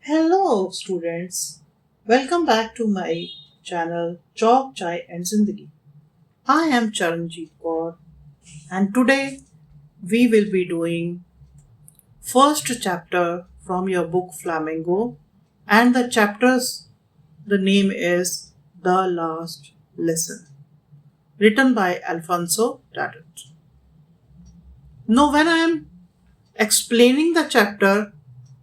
Hello, students. Welcome back to my channel Chalk, Chai and Zindagi. I am Charanjit Kaur, and today we will be doing first chapter from your book Flamingo, and the name is The Last Lesson, written by Alphonse Daudet. Now, when I am explaining the chapter,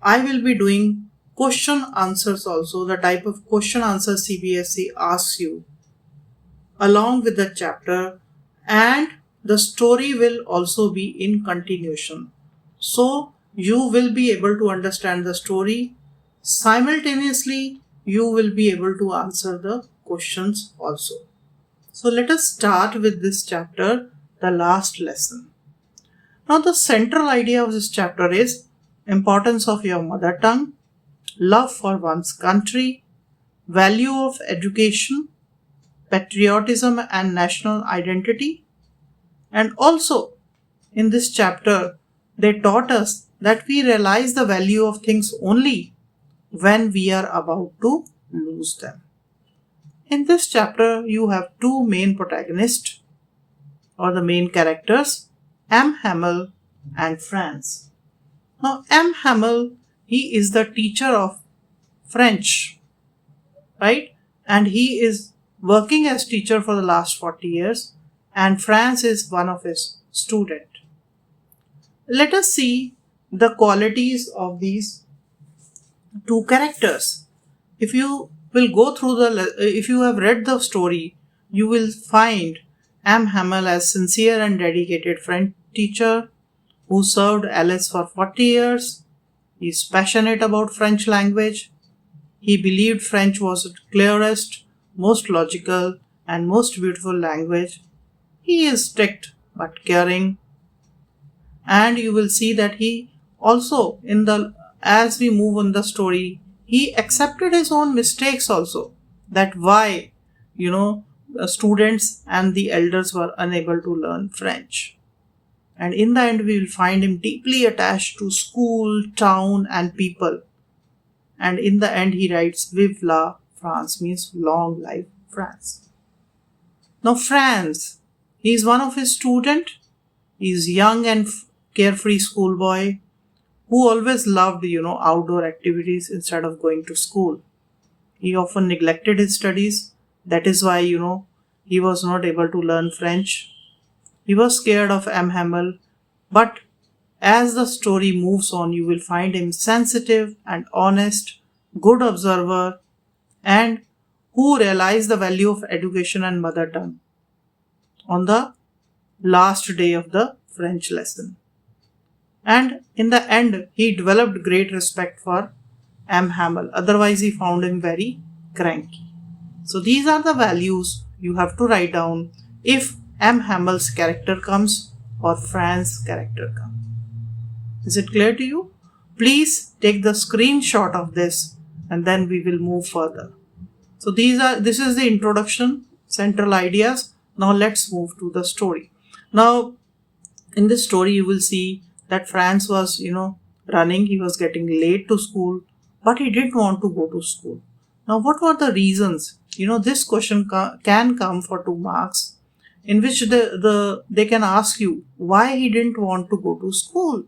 I will be doing question answers also, the type of question answer CBSE asks you along with the chapter, and the story will also be in continuation. So you will be able to understand the story. Simultaneously, you will be able to answer the questions also. So let us start with this chapter, the last lesson. Now the central idea of this chapter is importance of your mother tongue, love for one's country, value of education, patriotism and national identity. And also, in this chapter, they taught us that we realize the value of things only when we are about to lose them. In this chapter, you have two main protagonists or the main characters, Hamel and Franz. Now, Hamel, he is the teacher of French, right? And he is working as teacher for the last 40 years, and Franz is one of his student. Let us see the qualities of these two characters. If you will go through if you have read the story, you will find Hamel as sincere and dedicated French teacher who served Alice for 40 years. He is passionate about French language. He believed French was the clearest, most logical, and most beautiful language. He is strict but caring. And you will see that he also, as we move on the story, he accepted his own mistakes also. That why, students and the elders were unable to learn French. And in the end, we will find him deeply attached to school, town, and people. And in the end, he writes, Vive La France, means long life France. Now, Franz, he is one of his students. He is young and carefree schoolboy who always loved, outdoor activities instead of going to school. He often neglected his studies. That is why, he was not able to learn French. He was scared of Hamel, but as the story moves on, you will find him sensitive and honest, good observer, and who realized the value of education and mother tongue on the last day of the French lesson. And in the end, he developed great respect for Hamel. Otherwise, he found him very cranky. So these are the values you have to write down if Hamel's character comes or Franz's character comes. Is it clear to you? Please take the screenshot of this and then we will move further. So this is the introduction, central ideas. Now let's move to the story. Now in this story you will see that Franz was, running. He was getting late to school, but he didn't want to go to school. Now what were the reasons? This question can come for 2 marks, in which they can ask you why he didn't want to go to school.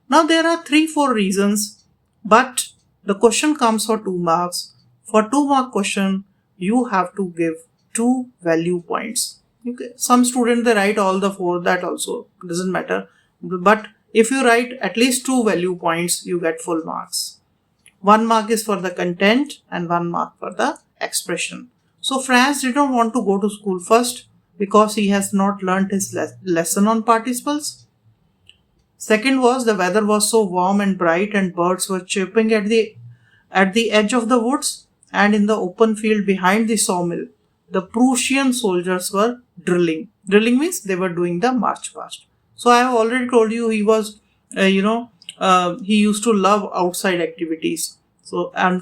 Now there are 3-4 reasons, but the question comes for 2 marks. For 2 mark question, you have to give 2 value points. Okay. Some students, they write all the 4, that also doesn't matter. But if you write at least 2 value points, you get full marks. 1 mark is for the content and 1 mark for the expression. So Franz didn't want to go to school first because he has not learnt his lesson on participles. Second was the weather was so warm and bright and birds were chirping at the edge of the woods, and in the open field behind the sawmill, the Prussian soldiers were drilling. Drilling means they were doing the march past. So I have already told you he was, he used to love outside activities. So, and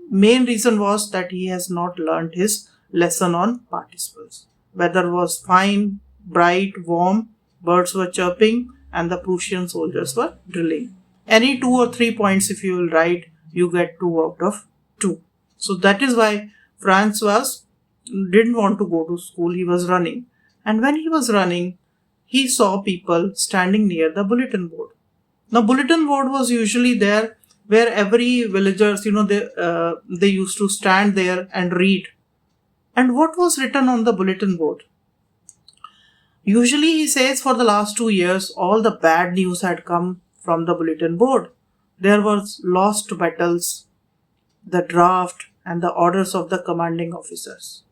main reason was that he has not learnt his lesson on participles. Weather was fine, bright, warm, birds were chirping, and the Prussian soldiers were drilling. Any 2 or 3 points if you will write, you get 2 out of 2. So that is why Franz didn't want to go to school. He was running. And when he was running, he saw people standing near the bulletin board. Now, bulletin board was usually there where every villagers, they used to stand there and read. And what was written on the bulletin board? Usually, he says, for the last 2 years, all the bad news had come from the bulletin board. There was lost battles, the draft, and the orders of the commanding officers.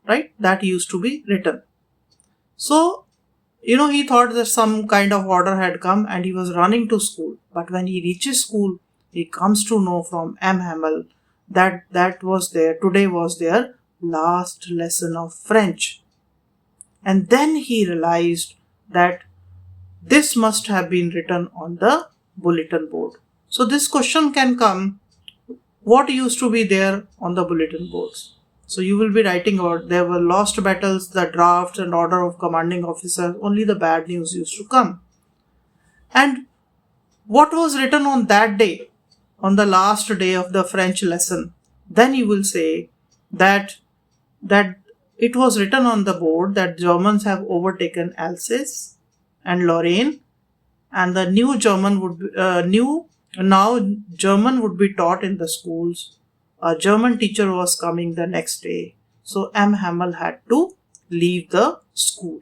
Right? That used to be written. So, he thought that some kind of order had come and he was running to school. But when he reaches school, he comes to know from Hamel that today was their last lesson of French. And then he realized that this must have been written on the bulletin board. So this question can come, what used to be there on the bulletin boards? So you will be writing about there were lost battles, the draft and order of commanding officers, only the bad news used to come. And what was written on that day, on the last day of the French lesson? Then you will say that it was written on the board that Germans have overtaken Alsace and Lorraine, and the new German would be, now German would be taught in the schools. A German teacher was coming the next day. So Hamel had to leave the school.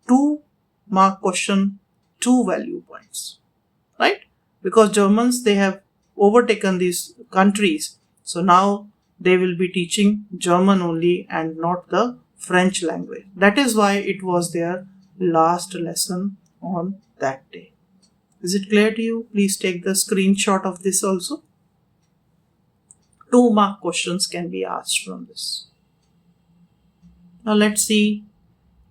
2 mark question, 2 value points. Right? Because Germans, they have overtaken these countries. So now they will be teaching German only and not the French language. That is why it was their last lesson on that day. Is it clear to you? Please take the screenshot of this also. 2 mark questions can be asked from this. Now let's see.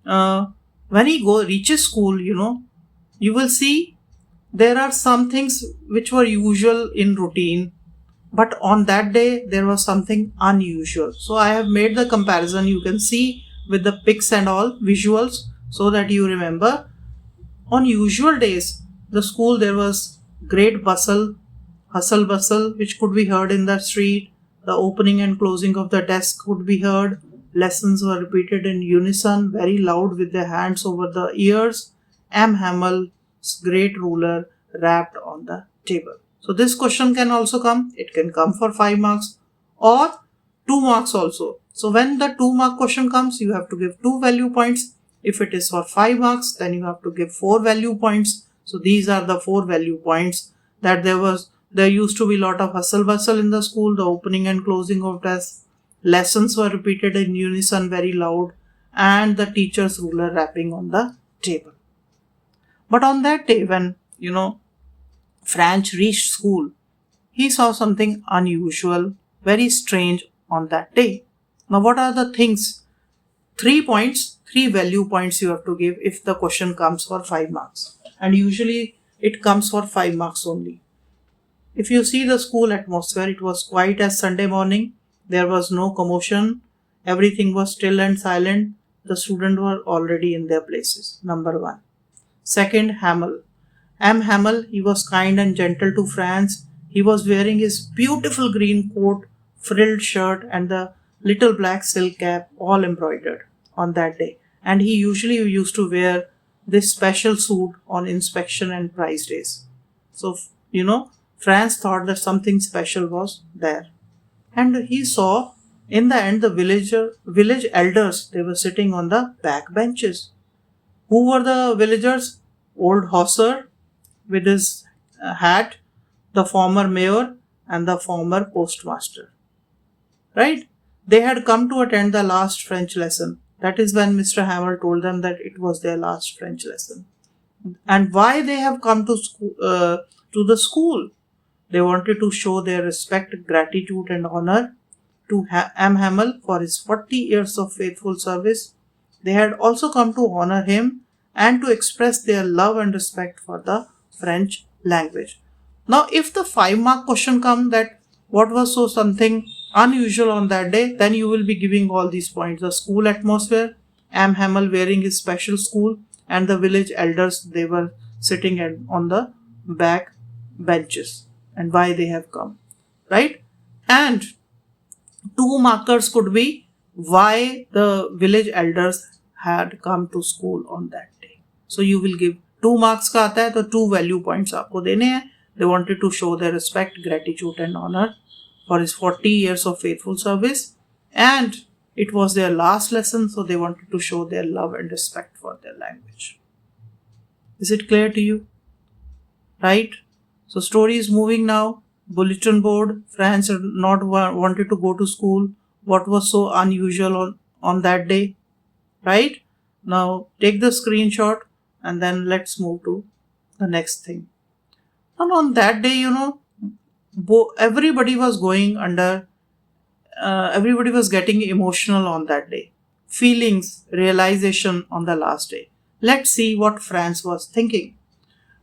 When he reaches school, you will see there are some things which were usual in routine, but on that day there was something unusual. So I have made the comparison. You can see with the pics and all visuals so that you remember. On usual days, the school, there was great hustle bustle, which could be heard in the street. The opening and closing of the desk could be heard. Lessons were repeated in unison, very loud with their hands over the ears. Hamel's great ruler rapped on the table. So this question can also come. It can come for 5 marks or 2 marks also. So when the 2 mark question comes, you have to give 2 value points. If it is for 5 marks, then you have to give 4 value points. So these are the 4 value points that there used to be a lot of hustle bustle in the school, the opening and closing of desks, lessons were repeated in unison very loud, and the teacher's ruler rapping on the table. But on that day when, Franz reached school, he saw something unusual, very strange on that day. Now what are the things? 3 points, 3 value points you have to give if the question comes for 5 marks. And usually it comes for 5 marks only. If you see the school atmosphere, it was quiet as Sunday morning. There was no commotion. Everything was still and silent. The students were already in their places. Number 1. Second, Hamel. Hamel, he was kind and gentle to Franz. He was wearing his beautiful green coat, frilled shirt, and the little black silk cap, all embroidered on that day. And he usually used to wear this special suit on inspection and prize days. So, Franz thought that something special was there. And he saw, in the end, the village elders, they were sitting on the back benches. Who were the villagers? Old Hosser with his hat, the former mayor, and the former postmaster. Right? They had come to attend the last French lesson. That is when Mr. Hamel told them that it was their last French lesson. And why they have come to the school? They wanted to show their respect, gratitude, and honor to Hamel for his 40 years of faithful service. They had also come to honor him and to express their love and respect for the French language. Now, if the 5 mark question comes that what was so something unusual on that day, then you will be giving all these points. The school atmosphere, Hamel wearing his special school, and the village elders, they were sitting on the back benches, and why they have come. right? And 2 markers could be why the village elders had come to school on that day. So you will give 2 marks का आता है तो 2 value points आपको देने हैं. They wanted to show their respect, gratitude and honor for his 40 years of faithful service, and it was their last lesson, so they wanted to show their love and respect for their language. Is it clear to you? Right? So story is moving now. Bulletin board. Franz had not wanted to go to school. What was so unusual on that day? Right? Now take the screenshot and then let's move to the next thing. And on that day, everybody was going under, everybody was getting emotional on that day. Feelings, realization on the last day. Let's see what Franz was thinking.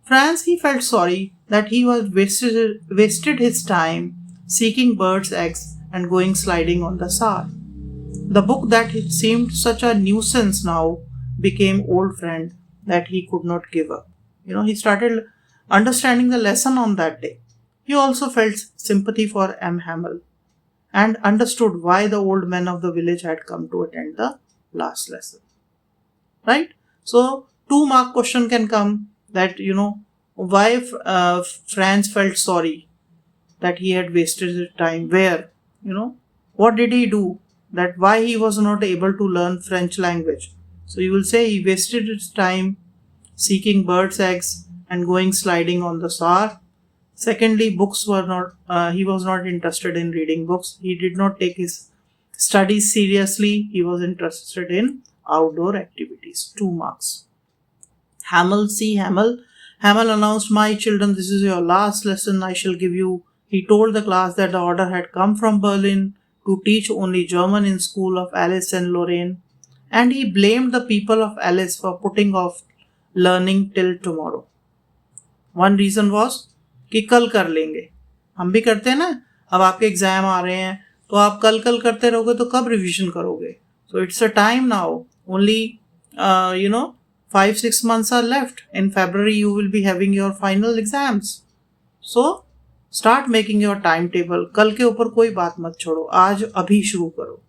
Franz, he felt sorry that he was wasted his time seeking birds' eggs and going sliding on the Saar. The book that seemed such a nuisance now became old friend that he could not give up. He started understanding the lesson on that day. He also felt sympathy for M. Hamel and understood why the old men of the village had come to attend the last lesson. Right? So, 2-mark question can come that, why Franz felt sorry that he had wasted his time. Where? What did he do? That why he was not able to learn French language. So, you will say he wasted his time seeking birds' eggs and going sliding on the Saar. Secondly, books were not, he was not interested in reading books. He did not take his studies seriously. He was interested in outdoor activities. 2 marks. Hamel, Hamel announced, "My children, this is your last lesson I shall give you." He told the class that the order had come from Berlin to teach only German in school of Alice and Lorraine. And he blamed the people of Alice for putting off learning till tomorrow. One reason was कि कल कर लेंगे. हम भी करते हैं ना, अब आपके एग्जाम आ रहे हैं तो आप कल करते रहोगे तो कब रिवीजन करोगे? So it's a time now. Only 5-6 months are left. In February you will be having your final exams. So start making your timetable. कल के ऊपर कोई बात मत छोड़ो, आज अभी शुरू करो.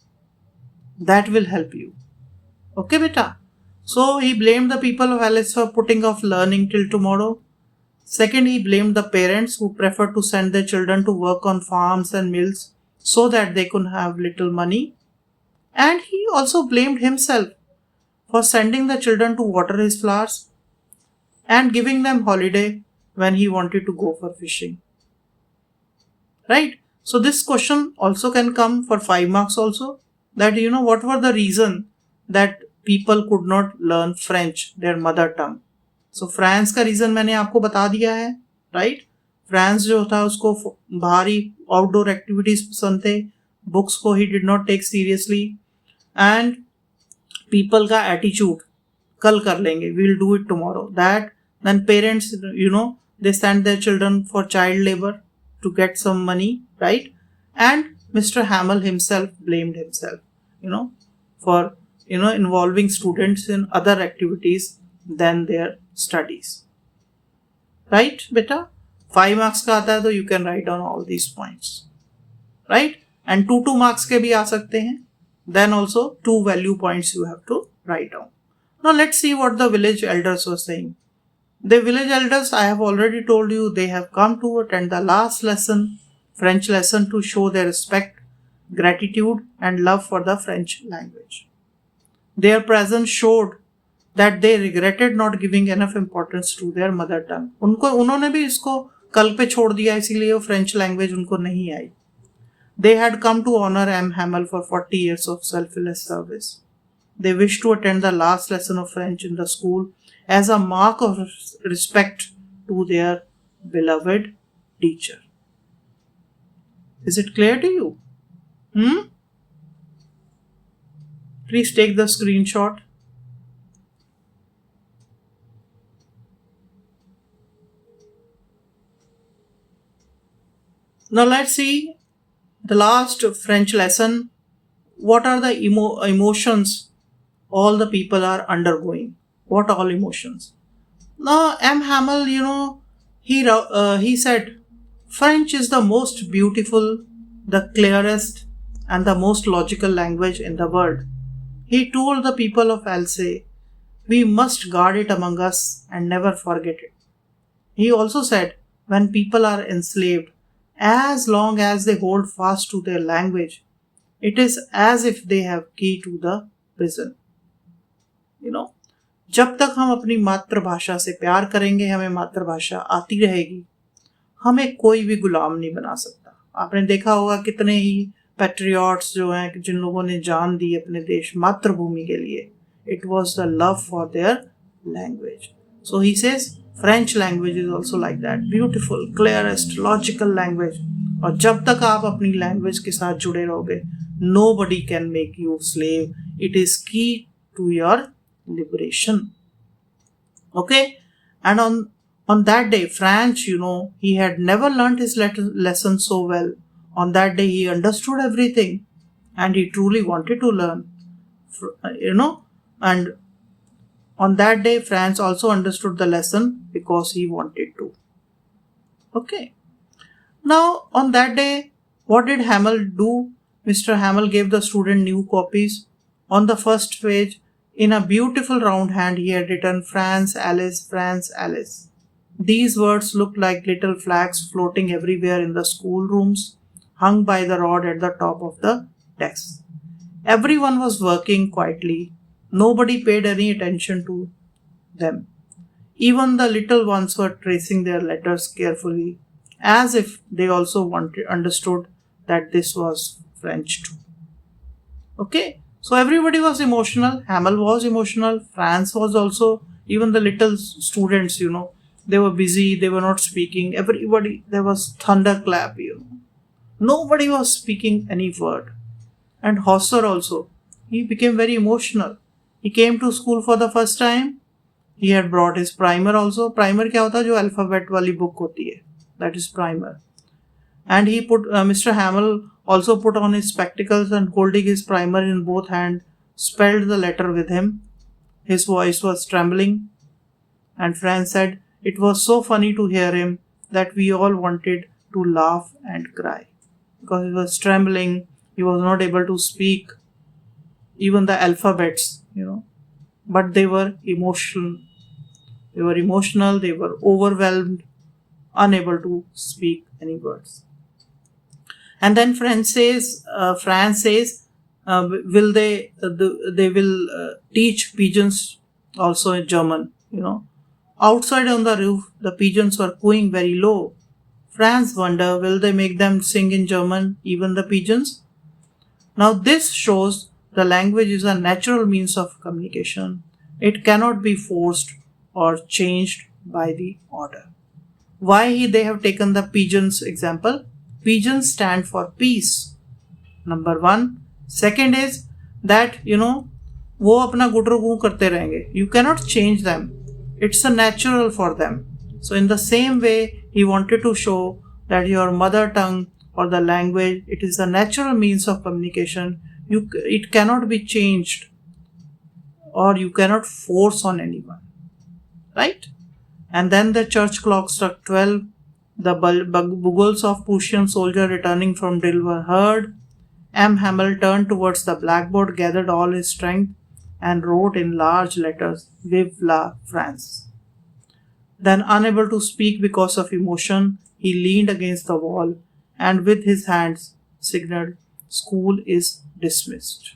That will help you. Okay, beta? So he blamed the people of Alice for putting off learning till tomorrow. Second, he blamed the parents who preferred to send their children to work on farms and mills so that they could have little money. And he also blamed himself for sending the children to water his flowers and giving them holiday when he wanted to go for fishing. Right? So this question also can come for 5 marks also. That, what were the reason that people could not learn French, their mother tongue. So France का reason मैंने आपको बता दिया है, right? France जो था उसको बाहरी आउटडोर एक्टिविटीज पसंद थे, बुक्स को ही did not take seriously, and people का एटीट्यूड कल कर लेंगे, we will do it tomorrow. That then parents they send their children for child labor to get some money, right? And Mr. Hamel himself blamed himself, for involving students in other activities than their studies. Right, beta? 5 marks का आता है तो you can write down all these points. Right? And 2 marks के भी आ सकते हैं. Then also 2 value points you have to write down. Now let's see what the village elders were saying. The village elders, I have already told you, they have come to attend the last lesson, French lesson, to show their respect, gratitude and love for the French language. Their presence showed that they regretted not giving enough importance to their mother tongue. उन्होंने भी इसको कल पे छोड़ दिया, इसीलिए वो French language उनको नहीं आई. They had come to honor M. Hamel for 40 years of selfless service. They wished to attend the last lesson of French in the school as a mark of respect to their beloved teacher. Is it clear to you? Please take the screenshot. Now let's see the last French lesson. What are the emotions all the people are undergoing? What all emotions? Now M. Hamel, he said, French is the most beautiful, the clearest, and the most logical language in the world. He told the people of Alsace, we must guard it among us and never forget it. He also said, when people are enslaved, as long as they hold fast to their language, it is as if they have key to the prison. You know, जब तक हम अपनी मातृभाषा से प्यार करेंगे, हमें मातृभाषा आती रहेगी, हमें कोई भी गुलाम नहीं बना सकता. आपने देखा होगा कितने ही पैट्रियट्स जो हैं, जिन लोगों ने जान दी अपने देश मातृभूमि के लिए. It was the love for their language. So he says French language is also like that, beautiful, clearest, logical language. और जब तक आप अपनी लैंग्वेज के साथ जुड़े रहोगे, nobody can make you slave. It is key to your liberation. Okay, and on that day, Franz, he had never learnt his lesson so well. On that day, he understood everything, and he truly wanted to learn. And on that day, Franz also understood the lesson because he wanted to. Okay. Now, on that day, what did Hamel do? Mr. Hamel gave the student new copies. On the first page, in a beautiful round hand, he had written France, Alice, France, Alice. These words looked like little flags floating everywhere in the schoolrooms, hung by the rod at the top of the desk. Everyone was working quietly. Nobody paid any attention to them. Even the little ones were tracing their letters carefully, as if they also understood that this was French too. Okay, so everybody was emotional. Hamel was emotional. Franz was also. Even the little students, they were busy. They were not speaking. Everybody, there was thunderclap. Nobody was speaking any word. And Hauser also, he became very emotional. He came to school for the first time. He had brought his primer also. Primer क्या होता है? जो alphabet वाली book होती है. That is primer. And he Mr. Hamel also put on his spectacles and holding his primer in both hands, spelled the letter with him. His voice was trembling. And Franz said, it was so funny to hear him that we all wanted to laugh and cry. Because he was trembling, he was not able to speak even the alphabets, but they were emotional. They were emotional, they were overwhelmed, unable to speak any words. And then Franz says, will they will teach pigeons also in German, Outside on the roof, the pigeons were cooing very low. Franz wondered, will they make them sing in German, even the pigeons? Now this shows the language is a natural means of communication. It cannot be forced or changed by the order. Why they have taken the pigeons example? Pigeons stand for peace. Number one. Second is that, वो अपना गुटरू गू करते रहेंगे. You cannot change them. It's a natural for them. So in the same way, he wanted to show that your mother tongue or the language, it is a natural means of communication. It cannot be changed or you cannot force on anyone. Right? And then the church clock struck 12. The bugles of Prussian soldier returning from drill were heard. Hamel turned towards the blackboard, gathered all his strength, and wrote in large letters, Vive La France. Then, unable to speak because of emotion, he leaned against the wall and with his hands signaled, school is dismissed.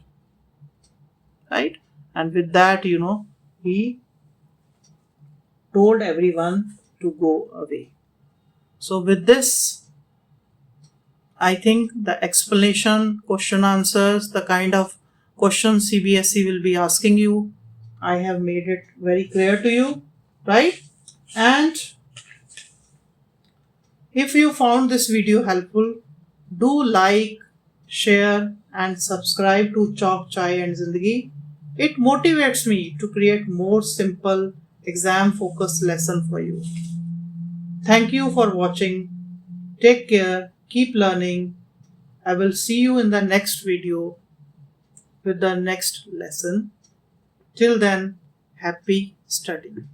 Right? And with that, he told everyone to go away. So with this, I think the explanation, question answers, the kind of questions CBSE will be asking you, I have made it very clear to you, right? And if you found this video helpful, do like, share and subscribe to Chalk, Chai and Zindagi. It motivates me to create more simple exam-focused lesson for you. Thank you for watching. Take care. Keep learning. I will see you in the next video with the next lesson. Till then, happy studying.